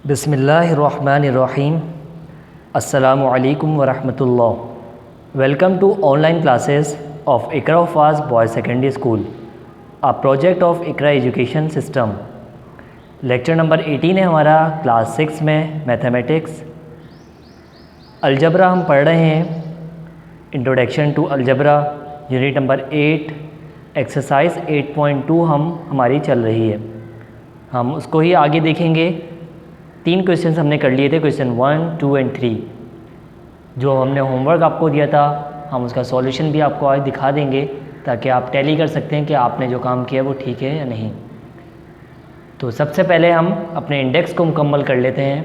बिस्मिल्लाहिर्रहमानिर्रहीम। अस्सलामुअलैकुम वरहमतुल्लाह। Welcome to online classes of Iqra फाज boys secondary school, a project of Iqra education system. Lecture number 18 है हमारा क्लास 6 में मैथमेटिक्स। अलजबरा हम पढ़ रहे हैं, introduction to algebra, unit number 8, exercise 8.2 हमारी चल रही है। हम उसको ही आगे देखेंगे। 3 क्वेश्चंस हमने कर लिए थे, क्वेश्चन 1, 2 एंड 3। जो हमने होमवर्क आपको दिया था, हम उसका सॉल्यूशन भी आपको आज दिखा देंगे ताकि आप टैली कर सकते हैं कि आपने जो काम किया वो ठीक है या नहीं। तो सबसे पहले हम अपने इंडेक्स को मुकम्मल कर लेते हैं।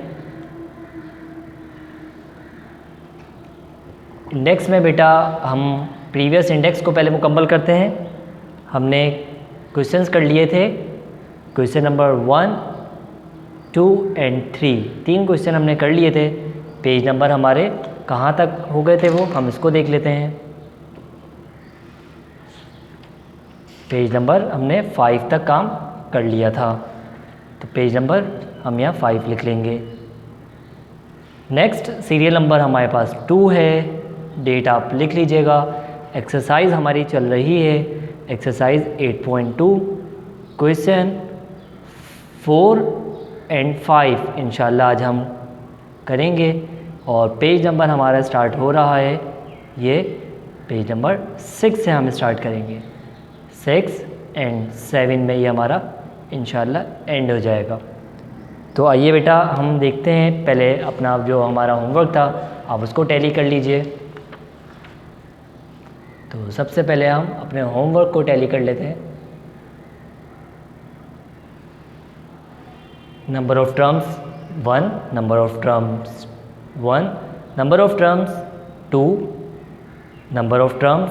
इंडेक्स में बेटा हम प्रीवियस इंडेक्स को पहले मुकम्मल करते हैं। हमने क्वेश्चंस कर लिए थे, क्वेश्चन नंबर 1, 2 एंड 3। 3 क्वेश्चन हमने कर लिए थे। पेज नंबर हमारे कहाँ तक हो गए थे वो हम इसको देख लेते हैं। पेज नंबर हमने 5 तक काम कर लिया था, तो पेज नंबर हम यहाँ 5 लिख लेंगे। नेक्स्ट सीरियल नंबर हमारे पास 2 है, डेट आप लिख लीजिएगा। एक्सरसाइज हमारी चल रही है एक्सरसाइज 8.2, क्वेश्चन 4 एंड 5 इंशाल्लाह आज हम करेंगे। और पेज नंबर हमारा स्टार्ट हो रहा है, ये पेज नंबर 6 से हम स्टार्ट करेंगे। 6 एंड 7 में ये हमारा इंशाल्लाह एंड हो जाएगा। तो आइए बेटा हम देखते हैं, पहले अपना जो हमारा होमवर्क था आप उसको टैली कर लीजिए। तो सबसे पहले हम अपने होमवर्क को टैली कर लेते हैं। Number of terms 1, number of terms 1, number of terms 2, number of terms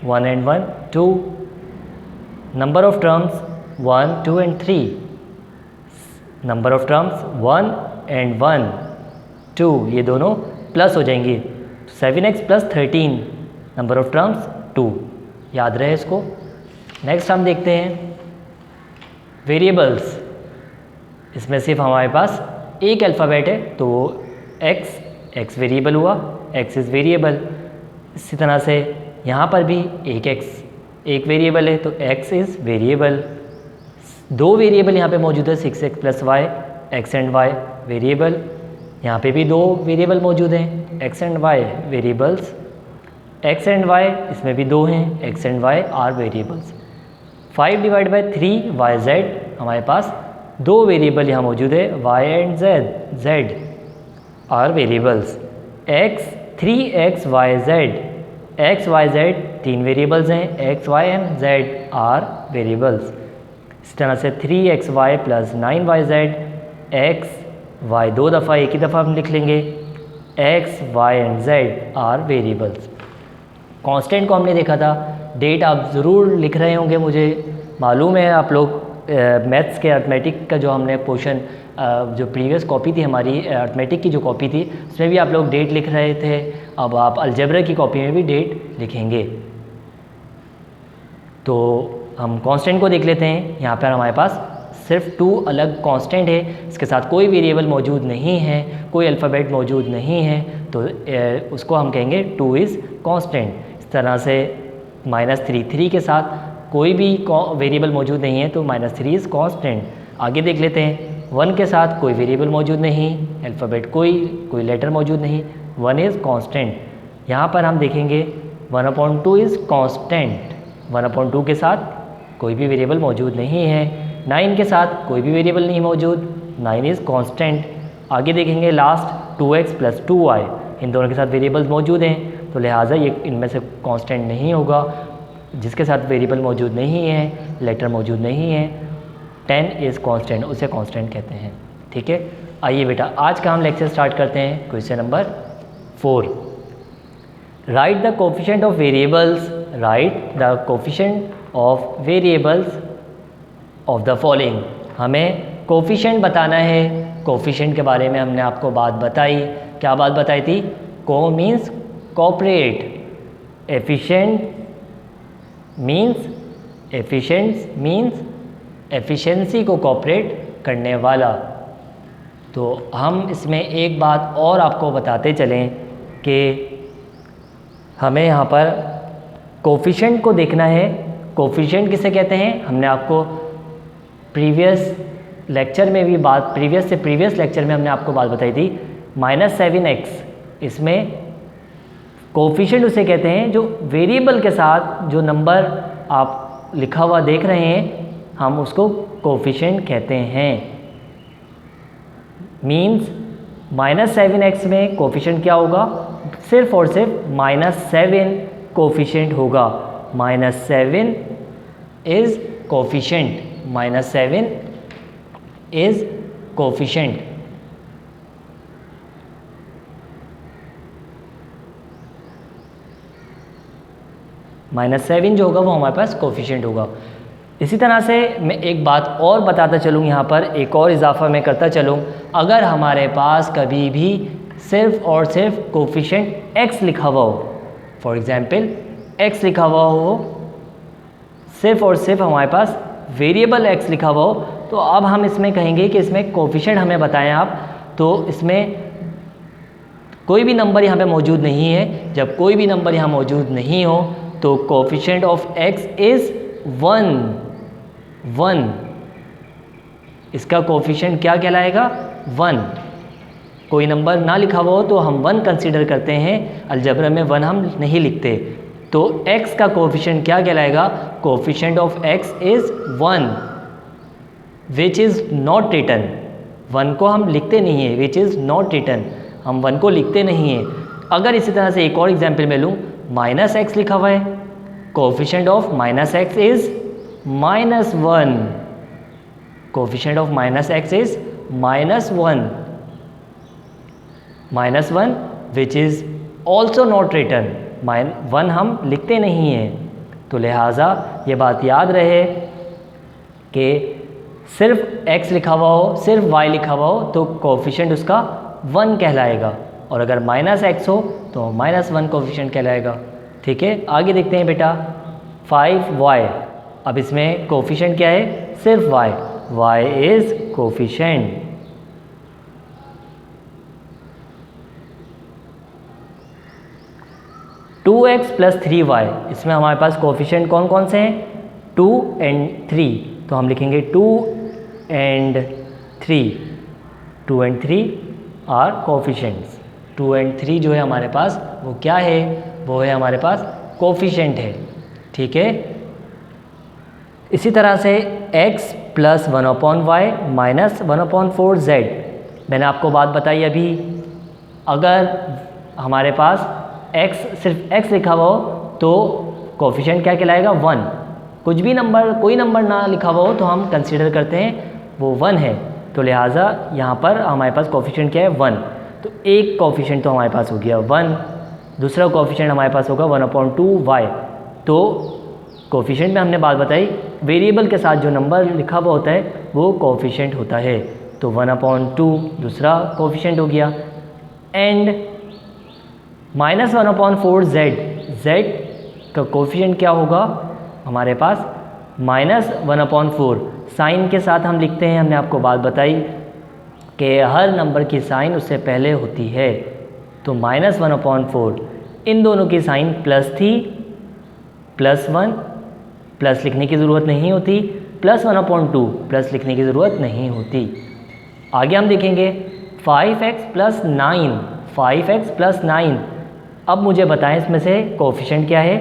1 and 1 2, number of terms 1, 2 and 3, number of terms 1 and 1 2, ये दोनों प्लस हो जाएंगी। 7x + 13, नंबर ऑफ टर्म्स 2, याद रहे इसको। नेक्स्ट हम देखते हैं वेरिएबल्स। इसमें सिर्फ हमारे पास एक अल्फ़ाबेट है, तो x वेरिएबल हुआ, x इज़ वेरिएबल। इसी तरह से यहाँ पर भी एक वेरिएबल है, तो x इज़ वेरिएबल। 2 वेरिएबल यहाँ पे मौजूद है, 6x + y, x and y variable. यहाँ पे भी 2 वेरिएबल मौजूद हैं, x and y variables. x and y इसमें भी 2 हैं, x and y are variables. 5/3 yz, हमारे पास 2 वेरिएबल यहाँ मौजूद है, y and z are variables. 3x y z 3 variables हैं, x y and z are variables. इस तरह से 3xy + 9yz, x y 2 दफ़ा, एक ही दफ़ा हम लिख लेंगे, x y and z are variables. Constant को हमने देखा था, डेट आप ज़रूर लिख रहे होंगे, मुझे मालूम है आप लोग मैथ्स के अर्थमेटिक का जो हमने पोर्शन जो प्रीवियस कॉपी थी हमारी अर्थमेटिक की जो कॉपी थी उसमें भी आप लोग डेट लिख रहे थे। अब आप अलजेब्रा की कॉपी में भी डेट लिखेंगे। तो हम कांस्टेंट को देख लेते हैं। यहाँ पर हमारे पास सिर्फ 2 अलग कांस्टेंट है, इसके साथ कोई वेरिएबल मौजूद नहीं है, कोई अल्फ़ाबेट मौजूद नहीं है, तो उसको हम कहेंगे 2 इज़ कांस्टेंट। इस तरह से -3 के साथ कोई भी वेरिएबल मौजूद नहीं है, तो -3 इज़ कांस्टेंट। आगे देख लेते हैं, 1 के साथ कोई वेरिएबल मौजूद नहीं, अल्फ़ाबेट कोई लेटर मौजूद नहीं, 1 इज़ कांस्टेंट। यहाँ पर हम देखेंगे 1/2 इज़ कांस्टेंट, 1/2 के साथ कोई भी वेरिएबल मौजूद नहीं है। 9 के साथ कोई भी वेरिएबल नहीं मौजूद, 9 इज़ कांस्टेंट। आगे देखेंगे लास्ट 2x + 2y, इन दोनों के साथ वेरिएबल्स मौजूद हैं, तो लिहाजा ये इनमें से कांस्टेंट नहीं होगा। जिसके साथ वेरिएबल मौजूद नहीं है, लेटर मौजूद नहीं है, 10 इज़ कांस्टेंट, उसे कांस्टेंट कहते हैं। ठीक है, आइए बेटा आज का हम लेक्चर स्टार्ट करते हैं। Question number 4, right the coefficient of variables, right the coefficient of variables of the following. हमें कोफिशिएंट बताना है। कोफिशिएंट के बारे में हमने आपको बात बताई, क्या बात बताई थी? को means cooperate, efficient means efficiency को कोऑपरेट करने वाला। तो हम इसमें एक बात और आपको बताते चलें कि हमें यहाँ पर कोफिशिएंट को देखना है। कोफिशिएंट किसे कहते हैं, हमने आपको प्रीवियस लेक्चर में भी प्रीवियस लेक्चर में हमने आपको बात बताई थी। -7x, इसमें कोफिशिएंट उसे कहते हैं जो वेरिएबल के साथ जो नंबर आप लिखा हुआ देख रहे हैं, हम उसको कोफिशिएंट कहते हैं। मीन्स -7x में कोफिशिएंट क्या होगा, सिर्फ और सिर्फ -7 कोफिशिएंट होगा। -7 इज कोफिशिएंट, -7 इज कोफिशिएंट। -7 जो होगा वो हमारे पास कोफिशिएंट होगा। इसी तरह से मैं एक बात और बताता चलूँ, यहाँ पर एक और इजाफा मैं करता चलूँ। अगर हमारे पास कभी भी सिर्फ और सिर्फ कोफिशिएंट x लिखा हुआ हो, फॉर एग्जांपल x लिखा हुआ हो, सिर्फ और सिर्फ हमारे पास वेरिएबल x लिखा हुआ हो, तो अब हम इसमें कहेंगे कि इसमें कोफिशिएंट हमें बताएं आप। तो इसमें कोई भी नंबर यहाँ पे मौजूद नहीं है। जब कोई भी नंबर यहाँ मौजूद नहीं हो तो कोफिशिएंट ऑफ x इज़ 1। इसका कोफिशिएंट क्या कहलाएगा, 1। कोई नंबर ना लिखा हुआ हो तो हम 1 कंसीडर करते हैं, अलजबरा में 1 हम नहीं लिखते। तो x का कोफिशिएंट क्या कहलाएगा, coefficient of x is 1 which is not written. 1 को हम लिखते नहीं है, विच इज़ नॉट रिटन, हम 1 को लिखते नहीं हैं। अगर इसी तरह से एक और एग्जाम्पल मैं लूँ, -x लिखा हुआ है, coefficient of -x is -1, coefficient of -x is -1 which is also not written, 1 हम लिखते नहीं हैं। तो लिहाजा ये बात याद रहे कि सिर्फ x लिखा हुआ हो, सिर्फ y लिखा हुआ हो तो कोफिशिएंट उसका 1 कहलाएगा, और अगर -x हो तो -1 कोफिशिएंट कहलाएगा। ठीक है, आगे देखते हैं बेटा 5y। अब इसमें कोफिशिएंट क्या है, सिर्फ y is coefficient. Two x plus 3y, इसमें हमारे पास कोफिशिएंट कौन कौन से हैं, 2 and 3, तो हम लिखेंगे 2 and 3 आर कोफिशिएंट्स। 2 and 3 जो है हमारे पास वो क्या है, वो है हमारे पास कोफिशिएंट है। ठीक है, इसी तरह से x plus 1/y minus 1/4z, मैंने आपको बात बताई अभी। अगर हमारे पास x सिर्फ x लिखा हुआ हो तो कोफिशिएंट क्या कहलाएगा, 1। कुछ भी नंबर, कोई नंबर ना लिखा हुआ हो तो हम कंसीडर करते हैं वो 1 है। तो लिहाजा यहाँ पर हमारे पास कोफिशिएंट क्या है, 1। तो एक कोफिशिएंट तो हमारे पास हो गया 1, दूसरा कोफिशिएंट हमारे पास होगा 1/2y। तो कोफिशिएंट में हमने बात बताई, वेरिएबल के साथ जो नंबर लिखा हुआ होता है वो कोफिशिएंट होता है। तो 1/2 दूसरा कोफिशिएंट हो गया, एंड -1/4z, z का कोफिशिएंट क्या होगा हमारे पास, -1/4। साइन के साथ हम लिखते हैं, हमने आपको बात बताई कि हर नंबर की साइन उससे पहले होती है। तो -1/4, इन दोनों की साइन प्लस थी, +1 प्लस लिखने की ज़रूरत नहीं होती, +1/2 प्लस लिखने की ज़रूरत नहीं होती। आगे हम देखेंगे 5x + 9। अब मुझे बताएं इसमें से कोफिशिएंट क्या है।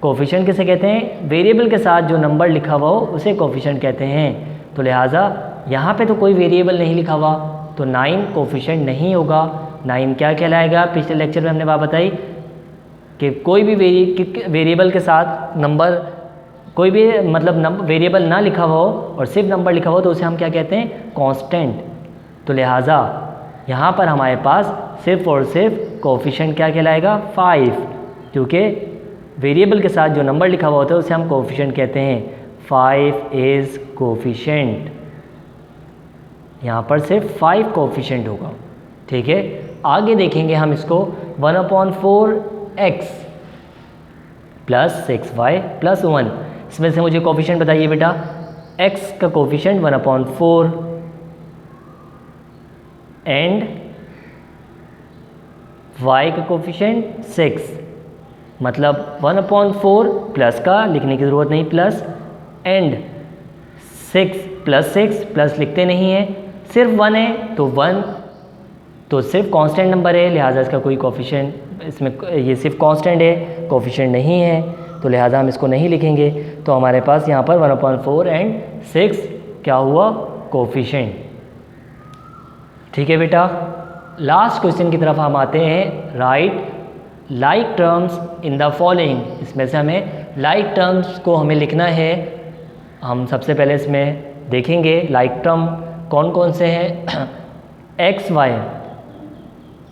कोफिशिएंट किसे कहते हैं, वेरिएबल के साथ जो नंबर लिखा हुआ हो उसे कोफिशिएंट कहते हैं। तो लिहाजा यहाँ पे तो कोई वेरिएबल नहीं लिखा हुआ, तो 9 कोफिशिएंट नहीं होगा। 9 क्या कहलाएगा, पिछले लेक्चर में हमने बात बताई कि कोई भी वेरिएबल के साथ नंबर, कोई भी मतलब वेरिएबल ना लिखा हुआ हो और सिर्फ नंबर लिखा हुआ हो तो उसे हम क्या कहते हैं, कांस्टेंट। तो लिहाजा यहाँ पर हमारे पास सिर्फ और सिर्फ कोफिशिएंट क्या कहलाएगा, 5, क्योंकि वेरिएबल के साथ जो नंबर लिखा हुआ होता है उसे हम कोफिशिएंट कहते हैं। 5 इज़ कोफिशिएंट, यहाँ पर सिर्फ 5 कोफिशिएंट होगा। ठीक है, आगे देखेंगे हम इसको 1/4x + 6y + 1। इसमें से मुझे कोफिशिएंट बताइए बेटा। x का कोफिशिएंट 1/4, एंड y का कोफिशिएंट 6, मतलब 1/4 प्लस का लिखने की ज़रूरत नहीं, प्लस एंड 6 प्लस 6 प्लस लिखते नहीं है, सिर्फ 1 है तो 1 तो सिर्फ कांस्टेंट नंबर है, लिहाजा इसका कोई कोफिशिएंट इसमें ये सिर्फ कांस्टेंट है, कोफिशिएंट नहीं है, तो लिहाजा हम इसको नहीं लिखेंगे। तो हमारे पास यहाँ पर 1/4 एंड 6 क्या हुआ, कोफिशिएंट। ठीक है बेटा, लास्ट क्वेश्चन की तरफ हम आते हैं। Right like terms in the following, इसमें से हमें लाइक टर्म्स को हमें लिखना है। हम सबसे पहले इसमें देखेंगे लाइक टर्म कौन कौन से हैं। एक्स वाई,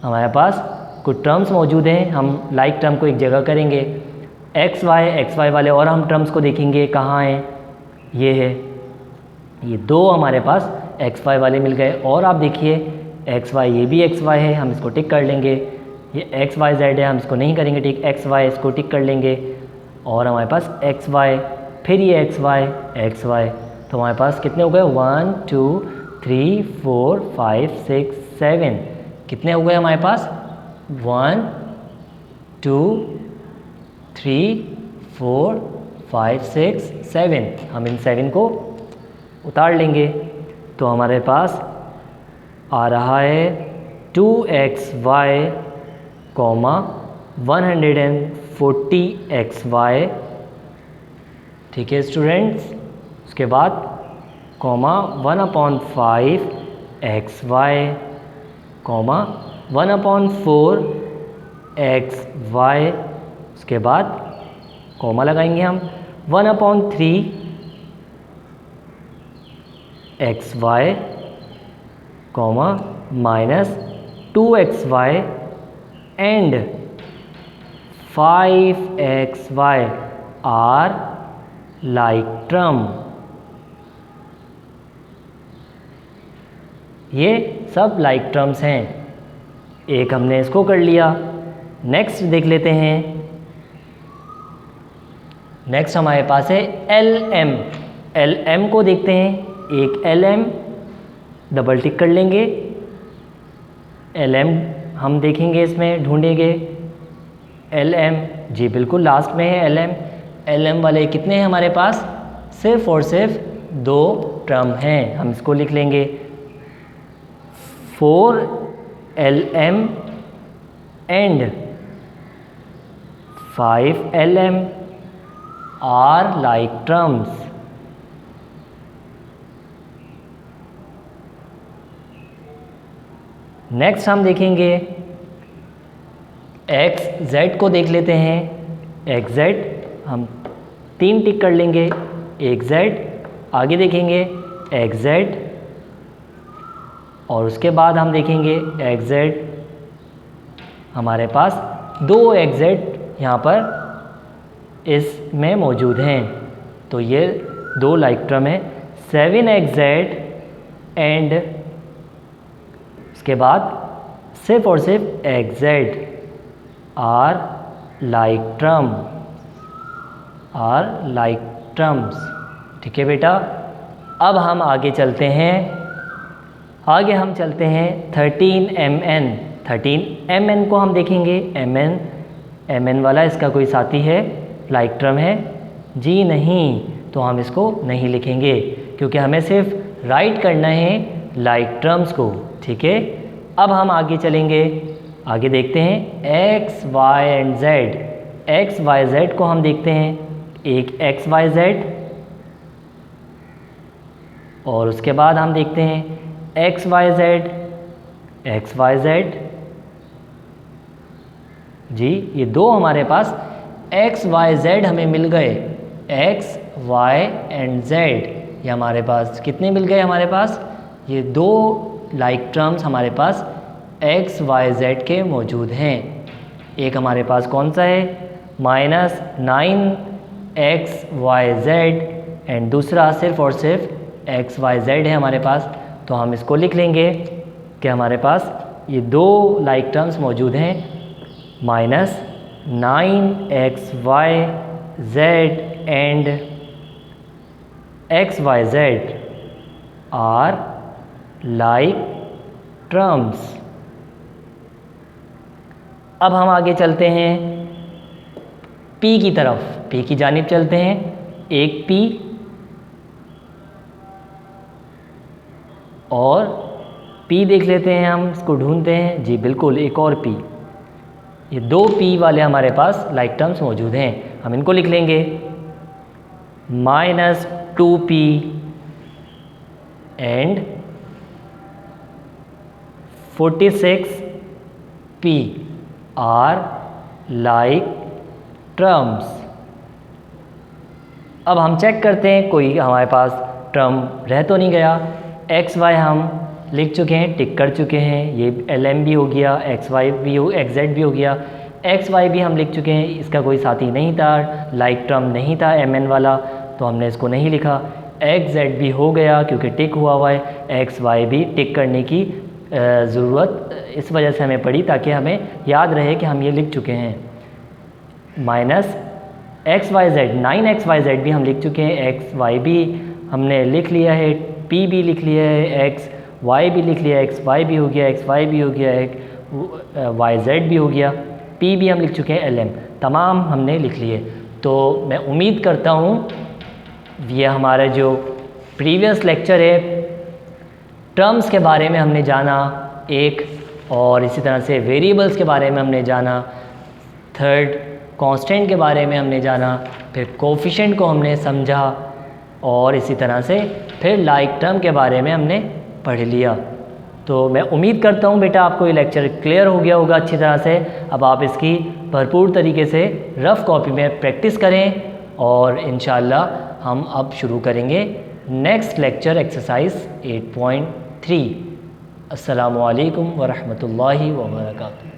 हमारे पास कुछ टर्म्स मौजूद हैं, हम लाइक टर्म को एक जगह करेंगे। एक्स वाई वाले और हम टर्म्स को देखेंगे कहाँ हैं, ये है, ये दो हमारे पास एक्स वाई वाले मिल गए। और आप देखिए एक्स वाई, ये भी एक्स वाई है, हम इसको टिक कर लेंगे। ये एक्स वाई जेड है, हम इसको नहीं करेंगे टिक, एक्स वाई इसको टिक कर लेंगे। और हमारे पास एक्स वाई, फिर ये एक्स वाई, तो हमारे पास कितने हो गए, 1 2 3 4 5 6 7, कितने हो गए हमारे पास, 1 2 3 4 5 6 7। हम इन 7 को उतार लेंगे तो हमारे पास आ रहा है 2xy, 140xy। ठीक है स्टूडेंट्स, उसके बाद 1/5xy, 1/4xy, उसके बाद कॉमा लगाएंगे हम 1/3xy, -2xy and 5xy are like term. ये सब लाइक टर्म्स हैं, एक हमने इसको कर लिया। नेक्स्ट देख लेते हैं। नेक्स्ट हमारे पास है एल एम को देखते हैं। एक एल एम डबल टिक कर लेंगे, एल एम हम देखेंगे, इसमें ढूंढेंगे एल एम, जी बिल्कुल लास्ट में है एल एम। एल एम वाले कितने हैं हमारे पास, सिर्फ और सिर्फ 2 टर्म हैं, हम इसको लिख लेंगे 4LM and 5LM are like terms. Next हम देखेंगे एक्स जेड को देख लेते हैं। एक्स जेड हम 3 टिक कर लेंगे, एक जेड, आगे देखेंगे एक्स जेड, और उसके बाद हम देखेंगे एक्स जेड, हमारे पास 2 एक्स जेड यहाँ पर इसमें मौजूद हैं, तो ये 2 लाइक टर्म है 7XZ एंड उसके बाद सिर्फ और सिर्फ XZ आर लाइक टर्म्स। ठीक है बेटा, अब हम आगे चलते हैं। आगे हम चलते हैं 13MN को हम देखेंगे। MN वाला इसका कोई साथी है, लाइक टर्म है, जी नहीं, तो हम इसको नहीं लिखेंगे क्योंकि हमें सिर्फ राइट करना है लाइक टर्म्स को। ठीक है, अब हम आगे चलेंगे, आगे देखते हैं x y and z. X y z को हम देखते हैं, एक एक्स वाई जेड, और उसके बाद हम देखते हैं एक्स वाई जेड, जी ये 2 हमारे पास एक्स वाई जेड हमें मिल गए। एक्स वाई एंड जेड ये हमारे पास कितने मिल गए, हमारे पास ये 2 लाइक टर्म्स हमारे पास एक्स वाई जेड के मौजूद हैं। एक हमारे पास कौन सा है, -9XYZ एंड दूसरा सिर्फ और सिर्फ XYZ है हमारे पास, तो हम इसको लिख लेंगे कि हमारे पास ये 2 लाइक टर्म्स मौजूद हैं, -9XYZ and XYZ are like terms. अब हम आगे चलते हैं पी की तरफ, पी की जानिब चलते हैं। एक पी और पी देख लेते हैं, हम इसको ढूंढते हैं। जी बिल्कुल, एक और पी। ये दो पी वाले हमारे पास लाइक टर्म्स मौजूद हैं। हम इनको लिख लेंगे -2p and 46p are like terms. अब हम चेक करते हैं कोई हमारे पास टर्म रह तो नहीं गया। एक्स वाई हम लिख चुके हैं, टिक कर चुके हैं। ये LM भी हो गया, XY भी हो, XZ भी हो गया। XY भी हम लिख चुके हैं, इसका कोई साथी नहीं था, लाइक टर्म नहीं था MN वाला, तो हमने इसको नहीं लिखा। XZ भी हो गया क्योंकि टिक हुआ है। XY भी टिक करने की ज़रूरत इस वजह से हमें पड़ी ताकि हमें याद रहे कि हम ये लिख चुके हैं। -XYZ 9XYZ भी हम लिख चुके हैं। XY भी हमने लिख लिया है, P भी लिख लिया है, XY भी लिख लिया है, XY भी हो गया, XY भी हो गया, YZ भी हो गया, P भी हम लिख चुके हैं, LM तमाम हमने लिख लिए। तो मैं उम्मीद करता हूँ ये हमारा जो प्रीवियस लेक्चर है टर्म्स के बारे में हमने जाना एक, और इसी तरह से वेरिएबल्स के बारे में हमने जाना, थर्ड कांस्टेंट के बारे में हमने जाना, फिर कोफिशिएंट को हमने समझा, और इसी तरह से फिर लाइक टर्म के बारे में हमने पढ़ लिया। तो मैं उम्मीद करता हूँ बेटा आपको ये लेक्चर क्लियर हो गया होगा अच्छी तरह से। अब आप इसकी भरपूर तरीके से रफ़ कॉपी में प्रैक्टिस करें, और इंशाअल्लाह हम अब शुरू करेंगे नेक्स्ट लेक्चर एक्सरसाइज 8.3। अस्सलामु अलैकुम व रहमतुल्लाहि व बरकातुहू।